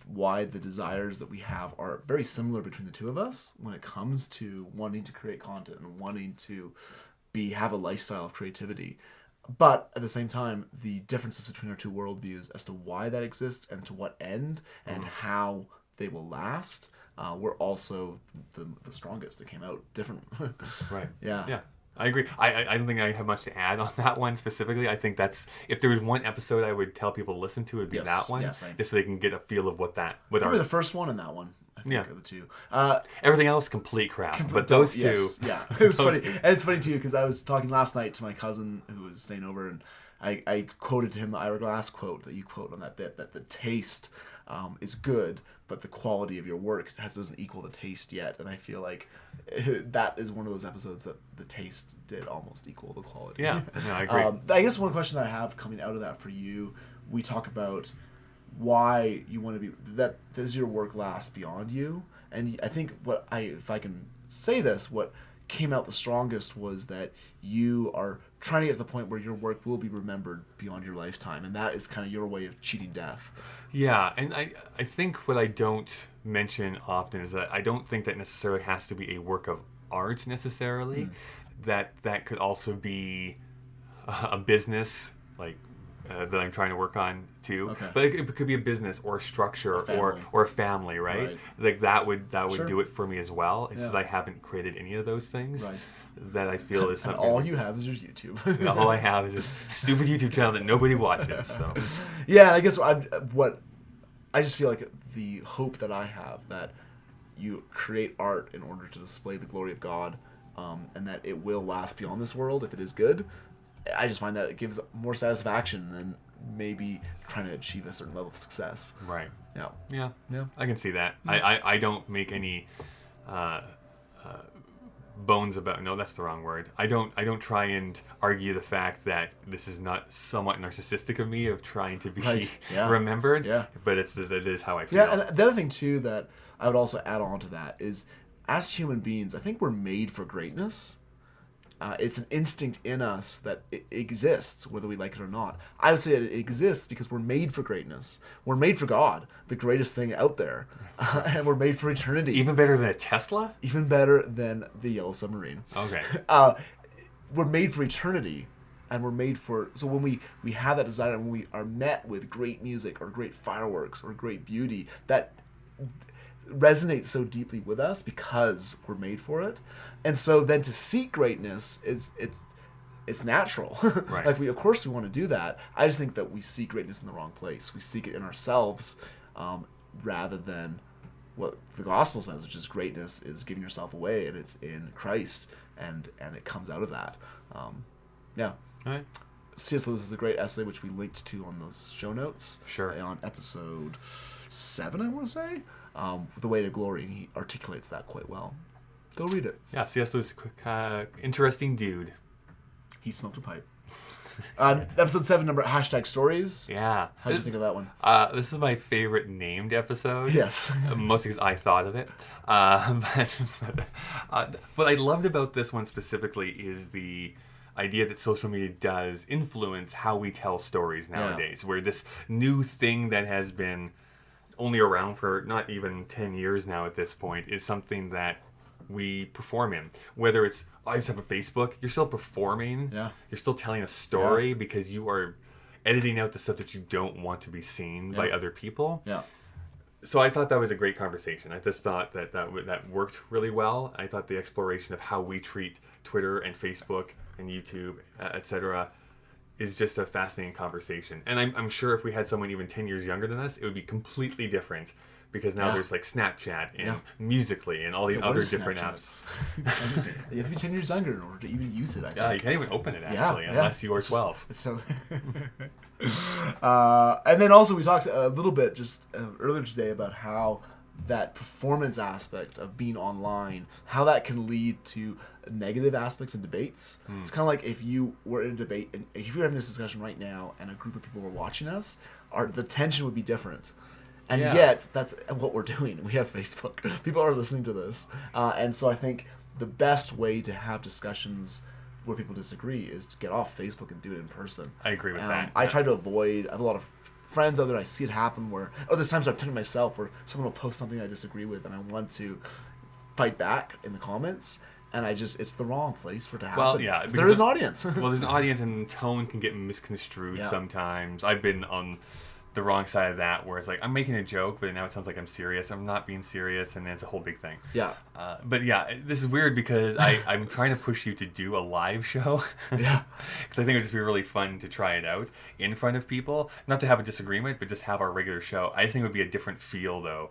why the desires that we have are very similar between the two of us when it comes to wanting to create content and wanting to have a lifestyle of creativity. But at the same time, the differences between our two worldviews as to why that exists and to what end and how they will last were also the strongest. It came out different. Right. Yeah. I agree. I don't think I have much to add on that one specifically. I think that's, if there was one episode I would tell people to listen to, it would be that one. Yes, just so they can get a feel of Probably the first one and that one. I think are the two. Everything else, complete crap. But those two... Yes, yeah. It was funny. And it's funny, too, because I was talking last night to my cousin who was staying over, and I quoted to him the Ira Glass quote that you quote on that bit, that the taste is good, but the quality of your work doesn't equal the taste yet. And I feel like that is one of those episodes that the taste did almost equal the quality. Yeah, I agree. I guess one question I have coming out of that for you, we talk about why you want to be, that does your work last beyond you? And I think if I can say this, what came out the strongest was that you are trying to get to the point where your work will be remembered beyond your lifetime, and that is kind of your way of cheating death. Yeah, and I think what I don't mention often is that I don't think that necessarily has to be a work of art necessarily. That could also be a business, like that I'm trying to work on too. Okay. But it could be a business or a structure or a family, right? Like that would do it for me as well. It's just I haven't created any of those things. Right. That I feel is something. And all you have is your YouTube. All I have is this stupid YouTube channel that nobody watches. So. Yeah, I guess I just feel like the hope that I have that you create art in order to display the glory of God, and that it will last beyond this world if it is good. I just find that it gives more satisfaction than maybe trying to achieve a certain level of success. Right. Yeah. I can see that. Yeah. I don't make any bones about. No, that's the wrong word. I don't try and argue the fact that this is not somewhat narcissistic of me of trying to be remembered. Yeah. But it is how I feel. Yeah, and the other thing too that I would also add on to that is, as human beings, I think we're made for greatness. It's an instinct in us that it exists, whether we like it or not. I would say it exists because we're made for greatness. We're made for God, the greatest thing out there. And we're made for eternity. Even better than a Tesla? Even better than the Yellow Submarine. Okay. We're made for eternity. And we're made for... So when we have that desire, and when we are met with great music or great fireworks or great beauty, that resonates so deeply with us because we're made for it. And so then to seek greatness it's natural. Right. Like of course we want to do that. I just think that we seek greatness in the wrong place. We seek it in ourselves rather than what the gospel says, which is greatness is giving yourself away, and it's in Christ, and it comes out of that. Yeah. All right. C.S. Lewis has a great essay which we linked to on those show notes. Sure. On episode 7, I want to say, The Way to Glory, and he articulates that quite well. Go read it. Yeah, C.S. Lewis, interesting dude. He smoked a pipe. Episode 7, #stories. Yeah. How did you think of that one? This is my favorite named episode. Yes. Mostly because I thought of it. But what I loved about this one specifically is the idea that social media does influence how we tell stories nowadays. Where this new thing that has been only around for not even 10 years now at this point is something that we perform in. Whether it's, I just have a Facebook, you're still performing. Yeah. You're still telling a story because you are editing out the stuff that you don't want to be seen by other people. Yeah. So I thought that was a great conversation. I just thought that worked really well. I thought the exploration of how we treat Twitter and Facebook and YouTube, etc., is just a fascinating conversation. And I'm sure if we had someone even 10 years younger than us, it would be completely different. Because now there's like Snapchat and Musical.ly and all these other different apps. You have to be 10 years younger in order to even use it, I think. Yeah, you can't even open it actually unless you are 12. So, and then also we talked a little bit just earlier today about how that performance aspect of being online, how that can lead to negative aspects in debates. It's kind of like if you were in a debate, and if you were having this discussion right now and a group of people were watching us, the tension would be different. And yet, that's what we're doing. We have Facebook. People are listening to this. And so I think the best way to have discussions where people disagree is to get off Facebook and do it in person. I agree with that. I try to avoid... I have a lot of friends out there. I see it happen where... Oh, there's times I've done it myself where someone will post something I disagree with and I want to fight back in the comments. And it's the wrong place for it to happen. Well, yeah. There is an audience. Well, there's an audience and tone can get misconstrued sometimes. I've been on the wrong side of that where it's like I'm making a joke but now it sounds like I'm serious. I'm not being serious, and then it's a whole big thing. But this is weird because I'm trying to push you to do a live show because I think it would just be really fun to try it out in front of people, not to have a disagreement but just have our regular show. I just think it would be a different feel though,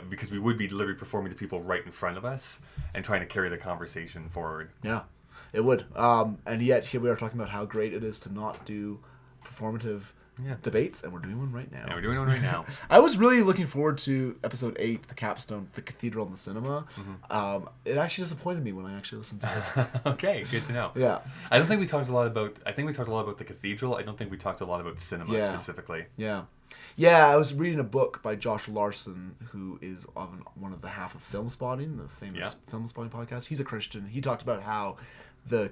because we would be literally performing to people right in front of us and trying to carry the conversation forward. It would, and yet here we are talking about how great it is to not do performative debates, and we're doing one right now. Yeah, we're doing one right now. I was really looking forward to episode 8, the capstone, the cathedral and the cinema. It actually disappointed me when I actually listened to it. Okay, good to know. I don't think we talked a lot about. I think we talked a lot about the cathedral. I don't think we talked a lot about cinema specifically. I was reading a book by Josh Larson, who is one of the half of Film Spotting, the famous Film Spotting podcast. He's a Christian. He talked about how the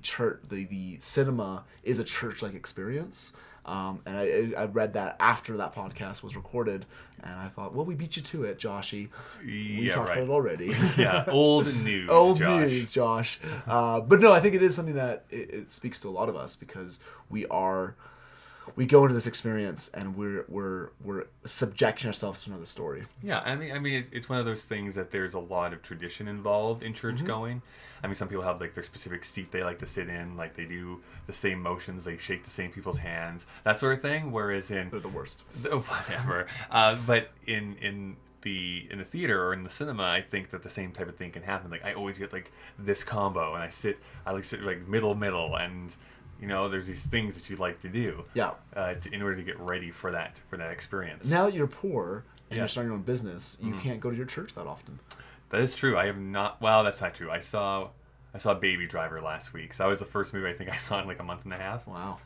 church, the cinema is a church-like experience. And I read that after that podcast was recorded, and I thought, well, we beat you to it, Joshy. We talked about it already. Old news, news, Josh. But no, I think it is something that it speaks to a lot of us because we go into this experience and we're subjecting ourselves to another story. I mean, it's one of those things that there's a lot of tradition involved in church going. I mean, some people have like their specific seat they like to sit in, like they do the same motions, they shake the same people's hands, that sort of thing. Whereas they're the worst. Whatever. But in the theater or in the cinema, I think that the same type of thing can happen. Like I always get like this combo, and I sit like middle, and there's these things that you like to do. In order to get ready for that experience. Now that you're poor and you're starting your own business, you can't go to your church that often. That is true. I have not. Well, that's not true. I saw Baby Driver last week. So that was the first movie I think I saw in like a month and a half. Wow.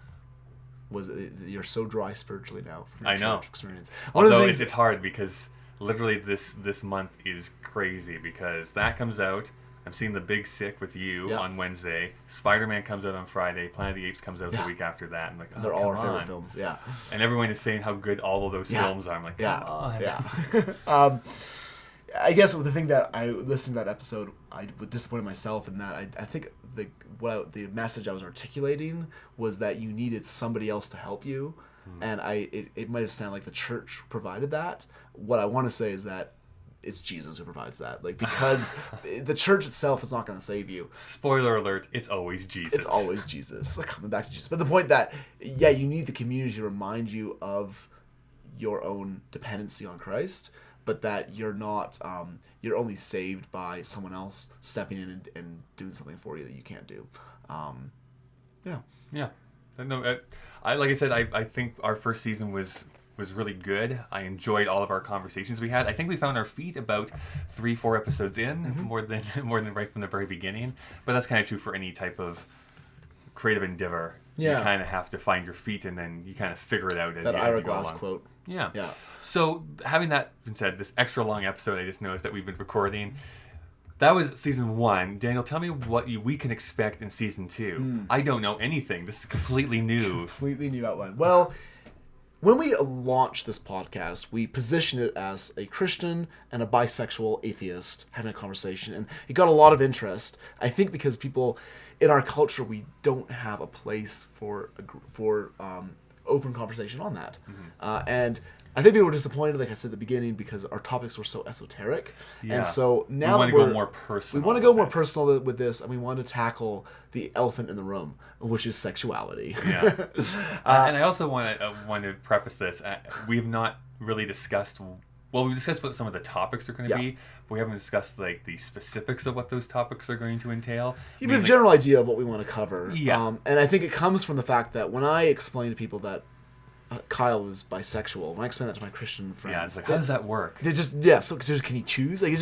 You're so dry spiritually now from your church experience. Although it's hard because literally this month is crazy because that comes out. I'm seeing The Big Sick with you on Wednesday. Spider-Man comes out on Friday. Planet of the Apes comes out the week after that. I'm like, oh, they're all our favorite films. And everyone is saying how good all of those films are. I'm like, come on. I guess the thing that I listened to that episode, I was disappointed myself in that I think the message I was articulating was that you needed somebody else to help you, and it might have sounded like the church provided that. What I want to say is that it's Jesus who provides that. Like, because the church itself is not going to save you. Spoiler alert, it's always Jesus. It's always Jesus. Like, coming back to Jesus. But the point that, yeah, you need the community to remind you of your own dependency on Christ, but that you're not, you're only saved by someone else stepping in and doing something for you that you can't do. Yeah. Yeah. No, I like I said, I think our first season was really good. I enjoyed all of our conversations we had. I think we found our feet about 3-4 episodes in, more than right from the very beginning. But that's kind of true for any type of creative endeavor. Yeah. You kind of have to find your feet, and then you kind of figure it out as That you Ira go Glass along. quote. Yeah. Yeah. So having that been said, this extra long episode I just noticed that we've been recording, that was season 1. Daniel, tell me what we can expect in season 2. I don't know anything. This is completely new. Completely new outline. Well, when we launched this podcast, we positioned it as a Christian and a bisexual atheist having a conversation, and it got a lot of interest. I think because people in our culture, we don't have a place for open conversation on that, and I think people were disappointed, like I said at the beginning, because our topics were so esoteric. Yeah. And so now we want to go more personal. We want to go more personal with this, and we want to tackle the elephant in the room, which is sexuality. Yeah. And I also want to preface this. We've not really discussed. Well, we've discussed what some of the topics are going to be, but we haven't discussed like the specifics of what those topics are going to entail. You have a general idea of what we want to cover. Yeah. And I think it comes from the fact that when I explain to people that Kyle is bisexual, when I explain that to my Christian friends, Yeah, it's like, how does that work? They just, so can he choose? Like,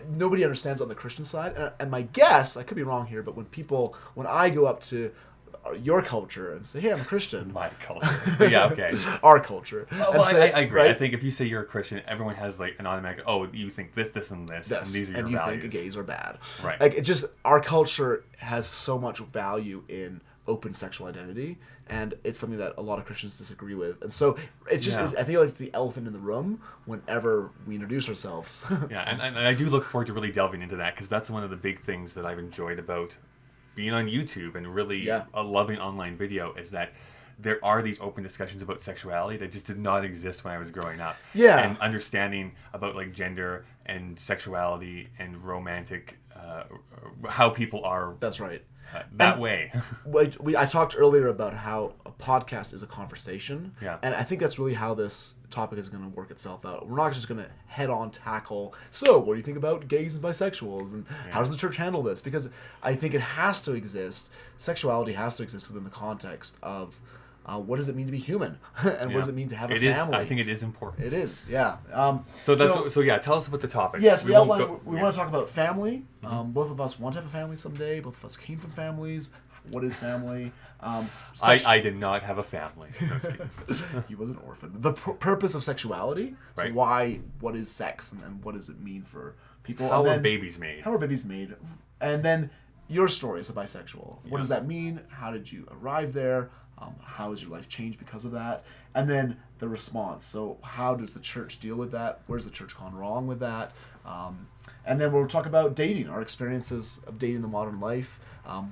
nobody understands on the Christian side. And my guess, I could be wrong here, but when I go up to your culture and say, hey, I'm a Christian. My culture. But yeah, okay. Our culture. Well, say, I agree. right? I think if you say you're a Christian, everyone has like an automatic, oh, you think this, and this, and these are your and you values. think gays are bad. Right. Like, our culture has so much value in open sexual identity, and it's something that a lot of Christians disagree with. And so it just is, I think it's the elephant in the room whenever we introduce ourselves. Yeah, and I do look forward to really delving into that, because that's one of the big things that I've enjoyed about being on YouTube and really loving online video, is that there are these open discussions about sexuality that just did not exist when I was growing up. Yeah. And understanding about like gender and sexuality and romantic, how people are. That's right. That way. I talked earlier about how a podcast is a conversation. Yeah. And I think that's really how this topic is going to work itself out. We're not just going to head on tackle, so what do you think about gays and bisexuals? And how does the church handle this? Because I think it has to exist. Sexuality has to exist within the context of what does it mean to be human? And what does it mean to have a family? I think it is important. It is, yeah. So tell us about the topics. Yes, we want to talk about family. Both of us want to have a family someday. Both of us came from families. What is family? I did not have a family. No, just kidding. He was an orphan. The purpose of sexuality. So Right. what is sex, and what does it mean for people? How are babies made? How are babies made? And then your story as a bisexual. What does that mean? How did you arrive there? How has your life changed because of that? And then the response. So how does the church deal with that? Where's the church gone wrong with that? And then we'll talk about dating, our experiences of dating the modern life.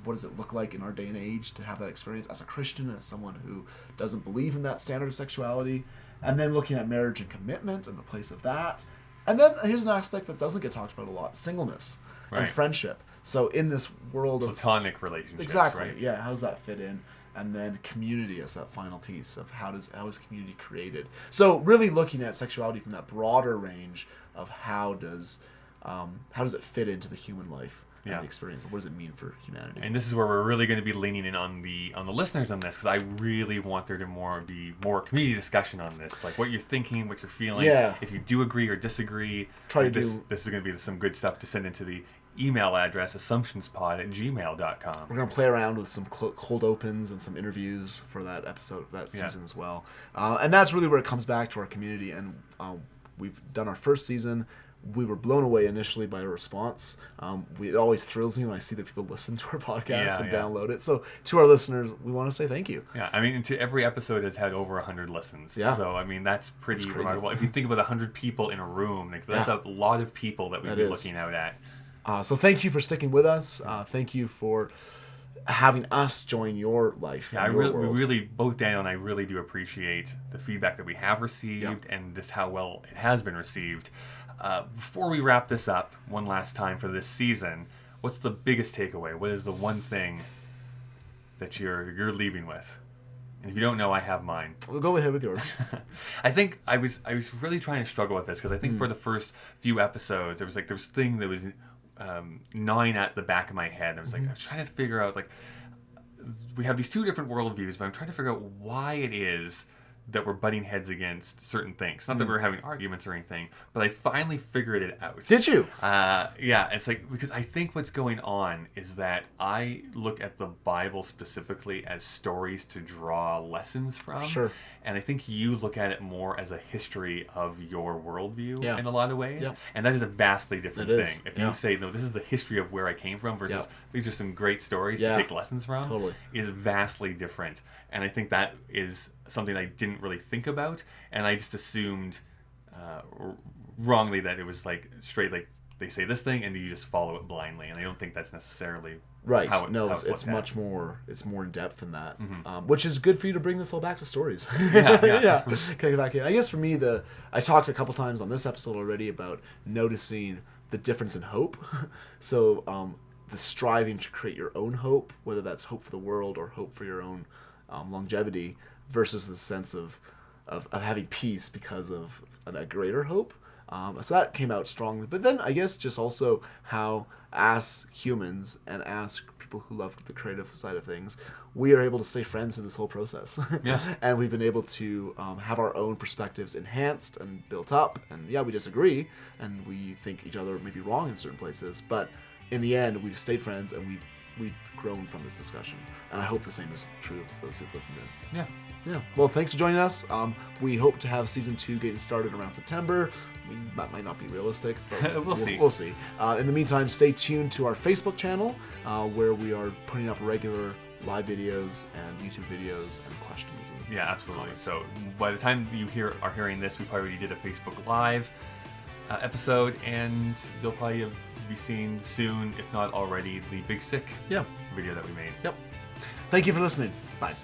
What does it look like in our day and age to have that experience as a Christian, as someone who doesn't believe in that standard of sexuality? And then looking at marriage and commitment and the place of that. And then here's an aspect that doesn't get talked about a lot: singleness and friendship. So in this world of platonic relationships, exactly, right? Yeah. How does that fit in? And then community as that final piece of how is community created. So really looking at sexuality from that broader range of how does it fit into the human life and the experience, and what does it mean for humanity? And this is where we're really going to be leaning in on the listeners on this, because I really want there to be more community discussion on this, like what you're thinking, what you're feeling. Yeah. If you do agree or disagree, this is going to be some good stuff to send into the email address assumptionspod@gmail.com. We're going to play around with some cold opens and some interviews for that episode, that season as well. And that's really where it comes back to our community. And we've done our first season. We were blown away initially by the response. It always thrills me when I see that people listen to our podcast and download it. So to our listeners, we want to say thank you. Yeah, I mean, every episode has had over 100 listens. Yeah. So, I mean, that's pretty remarkable. If you think about 100 people in a room, that's a lot of people that we'd be looking out at. So thank you for sticking with us. Thank you for having us join your life. Yeah, we really, both Daniel and I really do appreciate the feedback that we have received and just how well it has been received. Before we wrap this up one last time for this season, what's the biggest takeaway? What is the one thing that you're leaving with? And if you don't know, I have mine. We'll go ahead with yours. I think I was really trying to struggle with this because I think for the first few episodes there was this thing that was gnawing at the back of my head. I was like, I was trying to figure out, like, we have these two different worldviews, but I'm trying to figure out why it is that we're butting heads against certain things. Not that we're having arguments or anything, but I finally figured it out. Did you? Yeah, it's like, because I think what's going on is that I look at the Bible specifically as stories to draw lessons from. Sure. And I think you look at it more as a history of your worldview Yeah. in a lot of ways. Yeah. And that is a vastly different It is. thing. If Yeah. you say, no, this is the history of where I came from versus these are some great stories to take lessons from, Totally. is vastly different. And I think that is something I didn't really think about. And I just assumed wrongly that it was like straight, like they say this thing and you just follow it blindly. And I don't think that's necessarily right. how it's much more. It's more in depth than that, which is good for you to bring this all back to stories. Yeah. Okay, back in. I guess for me, I talked a couple times on this episode already about noticing the difference in hope. So the striving to create your own hope, whether that's hope for the world or hope for your own longevity, versus the sense of having peace because of a greater hope. So that came out strongly. But then I guess just also how, as humans and as people who love the creative side of things, we are able to stay friends through this whole process. Yeah. And we've been able to have our own perspectives enhanced and built up. And yeah, we disagree and we think each other may be wrong in certain places. But in the end, we've stayed friends and we've grown from this discussion. And I hope the same is true of those who've listened in. Yeah. Yeah. Well, thanks for joining us. We hope to have season 2 getting started around September. That might not be realistic, but We'll see. We'll see. In the meantime, stay tuned to our Facebook channel, where we are putting up regular live videos and YouTube videos and questions. And Yeah, absolutely. comments. So by the time you are hearing this, we probably already did a Facebook Live episode, and you'll probably be seeing soon, if not already, the Big Sick video that we made. Yep. Thank you for listening. Bye.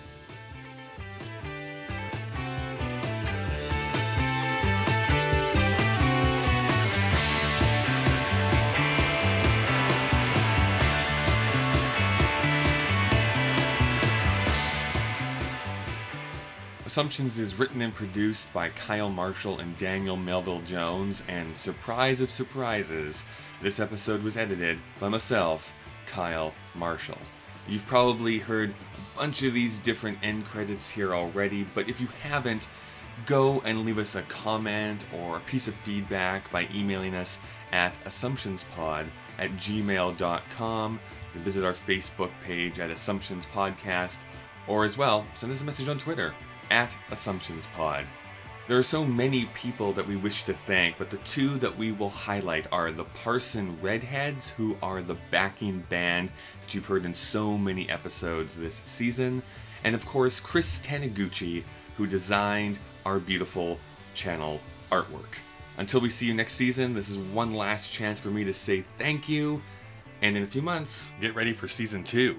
Assumptions is written and produced by Kyle Marshall and Daniel Melville Jones, and surprise of surprises, this episode was edited by myself, Kyle Marshall. You've probably heard a bunch of these different end credits here already, but if you haven't, go and leave us a comment or a piece of feedback by emailing us at assumptionspod@gmail.com. You can visit our Facebook page at Assumptions Podcast, or as well, send us a message on Twitter at AssumptionsPod. There are so many people that we wish to thank, but the two that we will highlight are the Parson Redheads, who are the backing band that you've heard in so many episodes this season, and of course Chris Taniguchi, who designed our beautiful channel artwork. Until we see you next season, this is one last chance for me to say thank you, and in a few months, get ready for season 2.